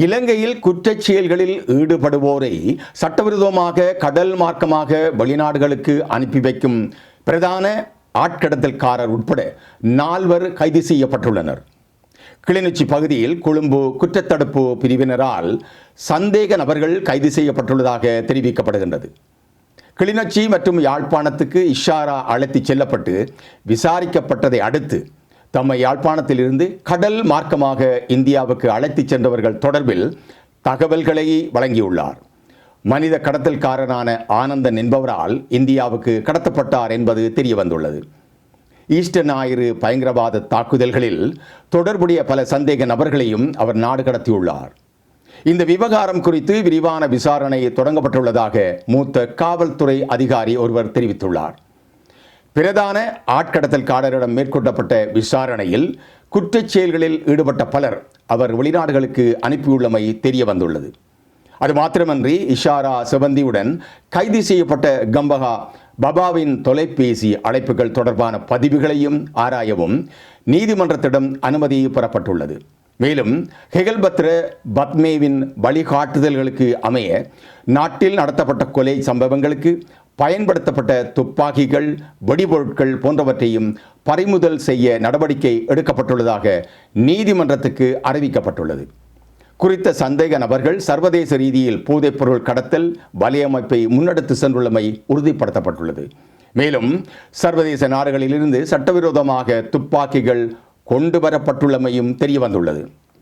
இலங்கையில் குற்றச் செயல்களில் ஈடுபடுவோரை சட்டவிரோதமாக கடல் மார்க்கமாக வெளிநாடுகளுக்கு அனுப்பி வைக்கும் பிரதான ஆட்கடத்தல்காரர் உட்பட 4 கைது செய்யப்பட்டுள்ளனர். கிளிநொச்சி பகுதியில் கொழும்பு குற்றத்தடுப்பு பிரிவினரால் சந்தேக நபர்கள் கைது செய்யப்பட்டுள்ளதாக தெரிவிக்கப்படுகின்றது. கிளிநொச்சி மற்றும் யாழ்ப்பாணத்துக்கு இஷாரா அழைத்துச் செல்லப்பட்டு விசாரிக்கப்பட்டதை அடுத்து தம்மை யாழ்ப்பாணத்திலிருந்து கடல் மார்க்கமாக இந்தியாவுக்கு அழைத்துச் சென்றவர்கள் தொடர்பில் தகவல்களை வழங்கியுள்ளார். மனித கடத்தல்காரரான ஆனந்தன் என்பவரால் இந்தியாவுக்கு கடத்தப்பட்டார் என்பது தெரியவந்துள்ளது. ஈஸ்டர் ஞாயிறு பயங்கரவாத தாக்குதல்களில் தொடர்புடைய பல சந்தேக நபர்களையும் அவர் நாடு கடத்தியுள்ளார். இந்த விவகாரம் குறித்து விரிவான விசாரணை தொடங்கப்பட்டுள்ளதாக மூத்த காவல்துறை அதிகாரி ஒருவர் தெரிவித்துள்ளார். பிரதான ஆட்கடத்தல்காரரிடம் மேற்கொள்ளப்பட்ட விசாரணையில் குற்றச் செயல்களில் ஈடுபட்ட பலர் அவர் வெளிநாடுகளுக்கு அனுப்பியுள்ளமை தெரிய வந்துள்ளது. அது மாத்திரமன்றி இஷாரா செவந்தியுடன் கைது செய்யப்பட்ட கம்பஹா பபாவின் தொலைபேசி அழைப்புகள் தொடர்பான பதிவுகளையும் ஆராயவும் நீதிமன்றத்திடம் அனுமதி பெறப்பட்டுள்ளது. மேலும் ஹெகல்பத்ர பத்மேவின் வழிகாட்டுதல்களுக்கு அமைய நாட்டில் நடத்தப்பட்ட கொலை சம்பவங்களுக்கு பயன்படுத்தப்பட்ட துப்பாக்கிகள், வெடிபொருட்கள் போன்றவற்றையும் பறிமுதல் செய்ய நடவடிக்கை எடுக்கப்பட்டுள்ளதாக நீதிமன்றத்துக்கு அறிவிக்கப்பட்டுள்ளது. குறித்த சந்தேக நபர்கள் சர்வதேச ரீதியில் போதைப்பொருள் கடத்தல் வலையமைப்பை முன்னெடுத்து சென்றுள்ளமை உறுதிப்படுத்தப்பட்டுள்ளது. மேலும் சர்வதேச நாடுகளிலிருந்து சட்டவிரோதமாக துப்பாக்கிகள் கொண்டு வரப்பட்டுள்ளமையும் தெரியவந்துள்ளது.